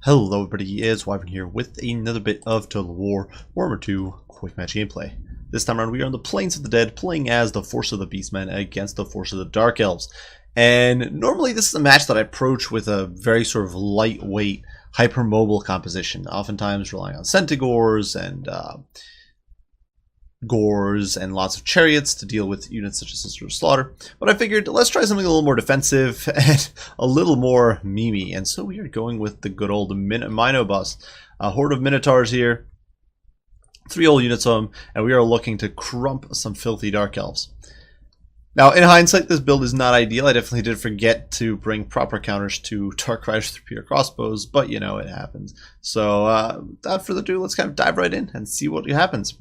Hello everybody, it's Wyvern here with another bit of Total War Warhammer 2 quick match gameplay. This time around we are on the Plains of the Dead playing as the Force of the Beastmen against the Force of the Dark Elves. And normally this is a match that I approach with a very sort of lightweight, hypermobile composition, oftentimes relying on Centaurs and Gores and lots of chariots to deal with units such as Sister of Slaughter. But I figured let's try something a little more defensive and a little more memey. And so we are going with the good old Minobus. A horde of Minotaurs here. 3 old units of them. And we are looking to crump some filthy Dark Elves. Now, in hindsight, this build is not ideal. I definitely did forget to bring proper counters to Dark Riders with repeater crossbows. But, you know, it happens. So, without further ado, let's kind of dive right in and see what happens.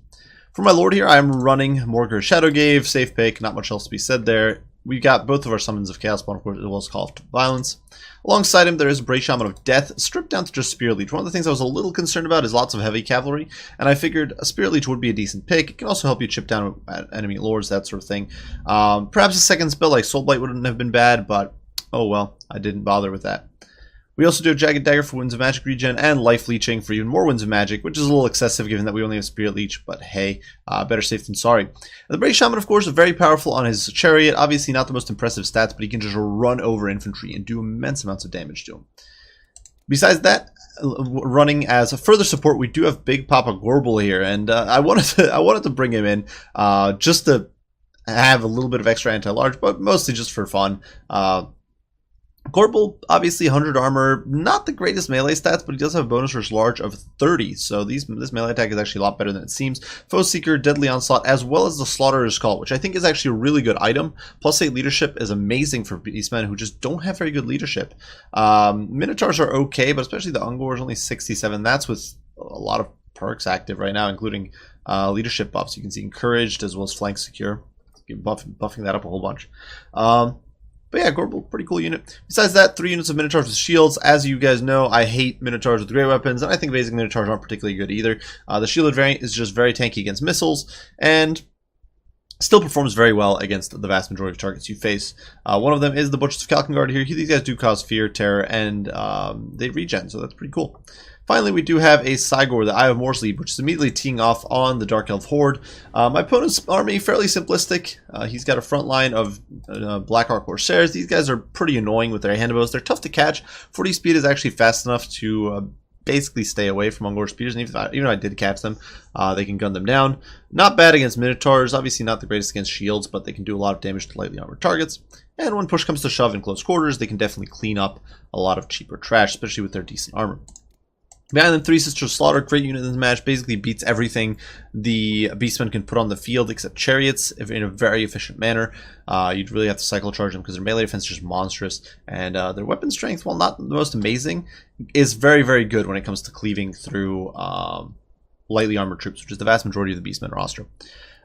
For my lord here, I'm running Morgr Shadowgave, safe pick, not much else to be said there. We got both of our summons of Chaospawn, of course, as well as Call of Violence. Alongside him, there is Brave Shaman of Death, stripped down to just Spear Leech. One of the things I was a little concerned about is lots of heavy cavalry, and I figured a Spear Leech would be a decent pick. It can also help you chip down enemy lords, that sort of thing. Perhaps a second spell like Soul Blight wouldn't have been bad, but oh well, I didn't bother with that. We also do a Jagged Dagger for Winds of Magic regen and Life Leeching for even more Winds of Magic, which is a little excessive given that we only have Spirit Leech, but hey, better safe than sorry. And the Brave Shaman, of course, is very powerful on his chariot. Obviously not the most impressive stats, but he can just run over infantry and do immense amounts of damage to him. Besides that, running as a further support, we do have Big Papa Gorebull here, and I wanted to bring him in just to have a little bit of extra anti-large, but mostly just for fun. Gorebull, obviously 100 armor, not the greatest melee stats, but he does have a bonus versus large of 30, so this melee attack is actually a lot better than it seems. Foe Seeker, Deadly Onslaught, as well as the Slaughterer's Call, which I think is actually a really good item. Plus 8 leadership is amazing for Beastmen who just don't have very good leadership. Minotaurs are okay, but especially the Ungor is only 67. That's with a lot of perks active right now, including leadership buffs. You can see Encouraged as well as Flank Secure. Buffing that up a whole bunch. But yeah, Gorebull, pretty cool unit. Besides that, 3 units of Minotaurs with shields. As you guys know, I hate Minotaurs with great weapons, and I think basic Minotaurs aren't particularly good either. The shielded variant is just very tanky against missiles, and still performs very well against the vast majority of targets you face. One of them is the Butchers of Kalkengard here. These guys do cause fear, terror, and they regen, so that's pretty cool. Finally, we do have a Cygor, the Eye of Morrsleep, which is immediately teeing off on the Dark Elf Horde. My opponent's army, fairly simplistic. He's got a front line of Blackheart Corsairs. These guys are pretty annoying with their handbows. They're tough to catch. 40 speed is actually fast enough to basically stay away from Ungor spears, and even if I did catch them, they can gun them down. Not bad against Minotaurs, obviously not the greatest against shields, but they can do a lot of damage to lightly armored targets. And when push comes to shove in close quarters, they can definitely clean up a lot of cheaper trash, especially with their decent armor. Behind them, 3 Sisters of Slaughter, great unit in this match, basically beats everything the Beastmen can put on the field except chariots in a very efficient manner. You'd really have to cycle charge them because their melee defense is just monstrous, and their weapon strength, while not the most amazing, is very, very good when it comes to cleaving through lightly armored troops, which is the vast majority of the Beastmen roster.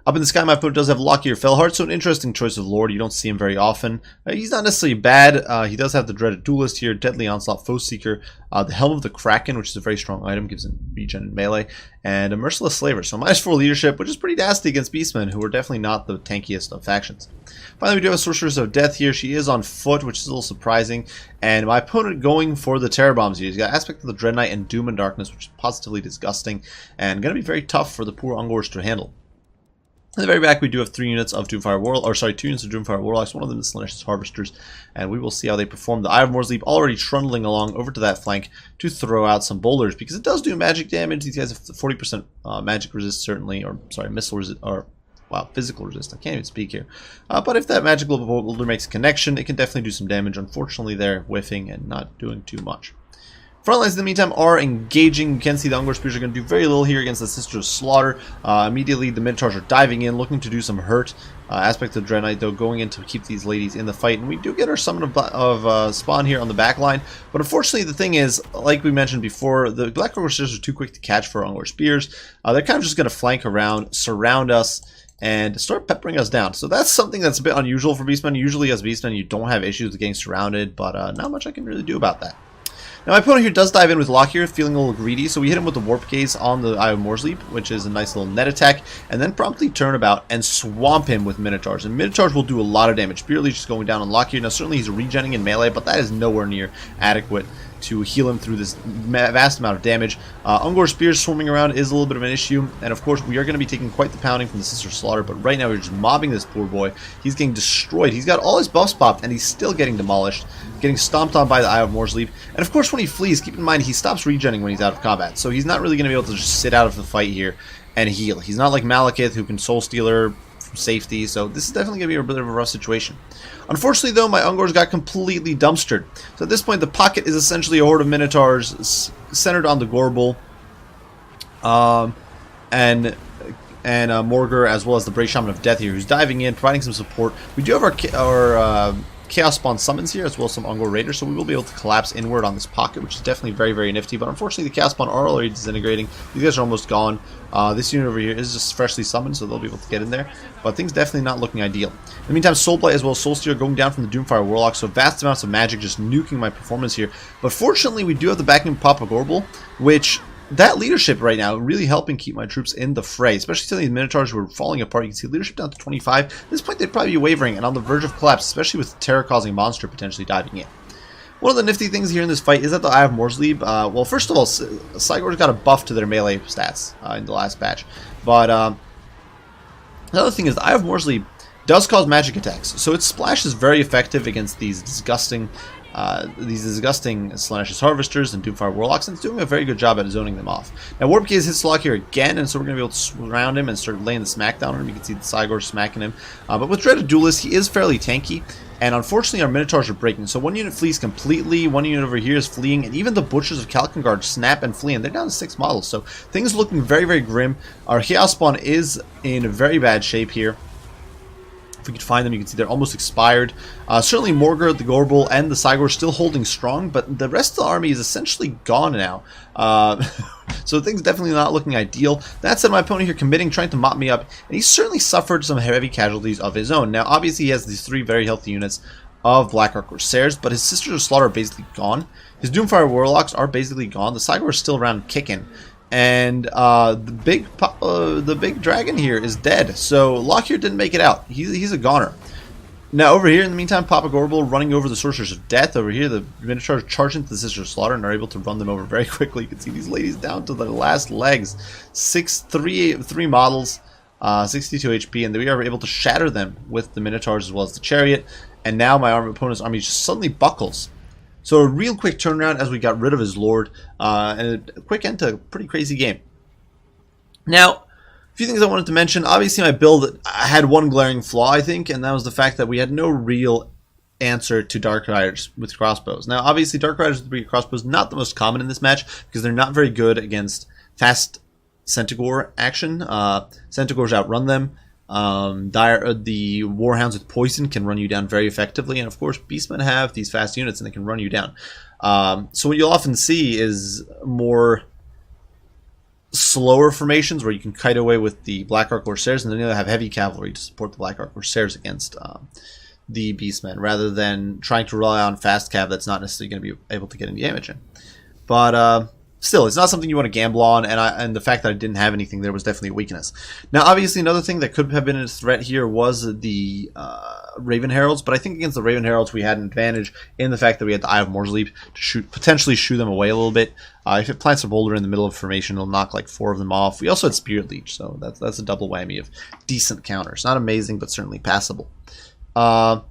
Up in the sky, my opponent does have Lockyer Fellheart, so an interesting choice of lord. You don't see him very often. He's not necessarily bad. He does have the dreaded duelist here, Deadly Onslaught, Foe Seeker, the Helm of the Kraken, which is a very strong item, gives him regen and melee, and a Merciless Slaver. So -4 leadership, which is pretty nasty against Beastmen, who are definitely not the tankiest of factions. Finally, we do have a Sorceress of Death here. She is on foot, which is a little surprising, and my opponent going for the Terror Bombs here. He's got Aspect of the Dread Knight and Doom and Darkness, which is positively disgusting, and going to be very tough for the poor Ungors to handle. In the very back, we do have 3 units of Doomfire Warlocks, or sorry, 2 units of Doomfire Warlocks. One of them is Slaanesh Harvesters, and we will see how they perform. The Eye of Morrsleep already trundling along over to that flank to throw out some boulders, because it does do magic damage. These guys have 40% magic resist, certainly, or sorry, missile resist, or wow, physical resist. I can't even speak here. But if that magical boulder makes a connection, it can definitely do some damage. Unfortunately, they're whiffing and not doing too much. Front lines in the meantime are engaging. You can see the Ungor Spears are going to do very little here against the Sisters of Slaughter. Immediately the Minotaurs are diving in, looking to do some hurt. Aspect of Dread Knight, though, going in to keep these ladies in the fight. And we do get our Summon of Spawn here on the back line. But unfortunately, the thing is, like we mentioned before, the Black Corsairs are too quick to catch for Ungor Spears. They're kind of just going to flank around, surround us, and start peppering us down. So that's something that's a bit unusual for Beastmen. Usually as Beastmen, you don't have issues with getting surrounded, but not much I can really do about that. Now my opponent here does dive in with Lockyer, feeling a little greedy, so we hit him with the Warp Gaze on the Eye of Morrsleep, which is a nice little net attack, and then promptly turn about and swamp him with Minotaurs. And Minotaurs will do a lot of damage. Spear Leech is going down on Lockyer. Now certainly he's regenning in melee, but that is nowhere near adequate to heal him through this vast amount of damage. Ungor Spears swarming around is a little bit of an issue, and of course we are going to be taking quite the pounding from the Sister Slaughter, but right now we're just mobbing this poor boy. He's getting destroyed. He's got all his buffs popped, and he's still getting demolished, getting stomped on by the Eye of Morsleep. And of course when he flees, keep in mind he stops regenning when he's out of combat, so he's not really going to be able to just sit out of the fight here and heal. He's not like Malekith, who can Soul Stealer from safety, so this is definitely going to be a bit of a rough situation. Unfortunately, though, my Ungors got completely dumpstered. So at this point, the pocket is essentially a horde of Minotaurs centered on the Gorebull, and Morgur, as well as the Brave Shaman of Death here, who's diving in, providing some support. We do have our Chaos Spawn summons here, as well as some Ungor Raiders, so we will be able to collapse inward on this pocket, which is definitely very, very nifty. But unfortunately, the Chaos Spawn are already disintegrating. These guys are almost gone. This unit over here is just freshly summoned, so they'll be able to get in there. But things definitely not looking ideal. In the meantime, Soulblight as well as Soulstealer going down from the Doomfire Warlock, so vast amounts of magic just nuking my performance here. But fortunately, we do have the backing of Papa Gorebull, which that leadership right now really helping keep my troops in the fray, especially some of these Minotaurs who are falling apart. You can see leadership down to 25. At this point, they'd probably be wavering and on the verge of collapse, especially with terror-causing monster potentially diving in. One of the nifty things here in this fight is that the Eye of Morsleep, well, first of all, Cygor's got a buff to their melee stats in the last patch. But the other thing is the Eye of Morsleep does cause magic attacks, so its splash is very effective against these disgusting Slaanesh Harvesters and Doomfire Warlocks, and it's doing a very good job at zoning them off. Now Warp Gaze hits Lock here again, and so we're going to be able to surround him and start laying the smackdown on him. You can see the Cygor smacking him. But with Dreaded Duelist, he is fairly tanky, and unfortunately our Minotaurs are breaking. So one unit flees completely, one unit over here is fleeing, and even the Butchers of Kalkengard snap and flee, and they're down to 6 models. So things looking very, very grim. Our Chaos Spawn is in very bad shape here. If we could find them, you can see they're almost expired. Certainly Morgur, the Gorebull, and the Cygor are still holding strong, but the rest of the army is essentially gone now. So things definitely not looking ideal. That said, my opponent here committing, trying to mop me up, and he's certainly suffered some heavy casualties of his own. Now, obviously, he has these 3 very healthy units of Blackheart Corsairs, but his Sisters of Slaughter are basically gone. His Doomfire Warlocks are basically gone. The Cygor is still around kicking. And the big dragon here is dead. So Locke here didn't make it out. He's a goner. Now over here, in the meantime, Papa Gorebull running over the Sorcerers of Death. Over here, the Minotaurs charge into the Sister of Slaughter and are able to run them over very quickly. You can see these ladies down to their last legs. 3 models, 62 HP, and we are able to shatter them with the Minotaurs as well as the Chariot. And now my opponent's army just suddenly buckles. So a real quick turnaround as we got rid of his Lord, and a quick end to a pretty crazy game. Now, a few things I wanted to mention. Obviously, my build had one glaring flaw, I think, and that was the fact that we had no real answer to Dark Riders with crossbows. Now, obviously, Dark Riders with crossbows not the most common in this match because they're not very good against fast Centaur action. Centaurs outrun them. The Warhounds with Poison can run you down very effectively, and of course Beastmen have these fast units and they can run you down. So what you'll often see is more slower formations where you can kite away with the Blackheart Corsairs, and then you'll have heavy cavalry to support the Blackheart Corsairs against the Beastmen, rather than trying to rely on fast cav that's not necessarily going to be able to get any damage in. But still, it's not something you want to gamble on, and the fact that I didn't have anything there was definitely a weakness. Now, obviously, another thing that could have been a threat here was the Raven Heralds, but I think against the Raven Heralds we had an advantage in the fact that we had the Eye of Morsleep to potentially shoo them away a little bit. If it plants a boulder in the middle of formation, it'll knock like 4 of them off. We also had Spirit Leech, so that's a double whammy of decent counters. Not amazing, but certainly passable. Besides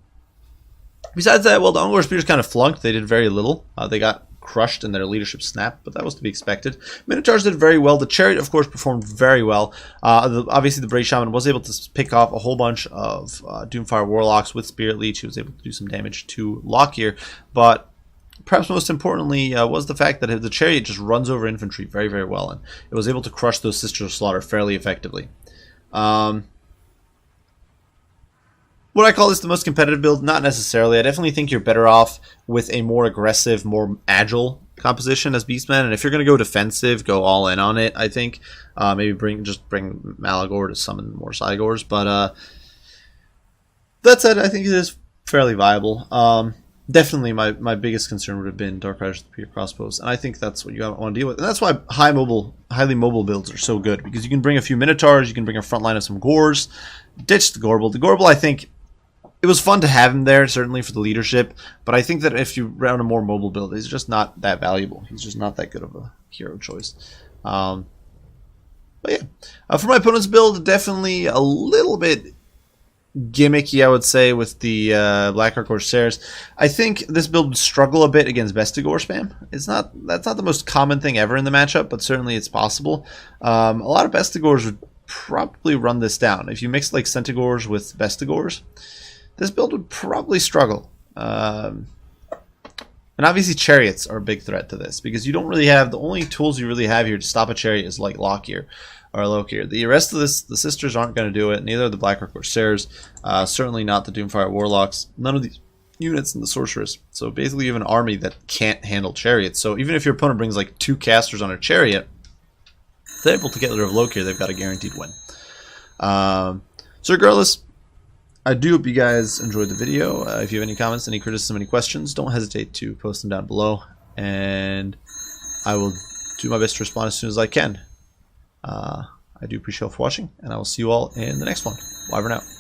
that, well, the Ungor Spears kind of flunked. They did very little. They got crushed and their leadership snapped, but that was to be expected. Minotaurs did very well. The Chariot, of course, performed very well. Obviously, the Brave Shaman was able to pick off a whole bunch of Doomfire Warlocks with Spirit Leech. He was able to do some damage to Lockyer, but perhaps most importantly was the fact that the Chariot just runs over infantry very, very well, and it was able to crush those Sisters of Slaughter fairly effectively. Would I call this the most competitive build? Not necessarily. I definitely think you're better off with a more aggressive, more agile composition as Beastmen. And if you're going to go defensive, go all in on it, I think. Maybe bring Malagor to summon more Cygors. But that said, I think it is fairly viable. Definitely my biggest concern would have been Dark Riders with Pure Crossbows. And I think that's what you want to deal with. And that's why highly mobile builds are so good. Because you can bring a few Minotaurs, you can bring a front line of some Gores, ditch the Gorebull. The Gorebull, I think, it was fun to have him there, certainly for the leadership, but I think that if you run a more mobile build, he's just not that valuable. He's just not that good of a hero choice. But yeah, for my opponent's build, definitely a little bit gimmicky, I would say, with the Blackheart Corsairs. I think this build would struggle a bit against Bestigor spam. That's not the most common thing ever in the matchup, but certainly it's possible. A lot of Bestigors would probably run this down. If you mix like Centigors with Bestigors, this build would probably struggle. And obviously chariots are a big threat to this, because you don't really have, the only tools you really have here to stop a chariot is like Lockyer or Lokier. The rest of this, the sisters aren't going to do it, neither are the Blackheart Corsairs, certainly not the Doomfire Warlocks, none of these units in the Sorceress. So basically you have an army that can't handle chariots. So even if your opponent brings like 2 casters on a chariot, if they're able to get rid of Lokier, they've got a guaranteed win. So regardless, I do hope you guys enjoyed the video. If you have any comments, any criticism, any questions, don't hesitate to post them down below, and I will do my best to respond as soon as I can. I do appreciate you all for watching, and I will see you all in the next one. Bye for now.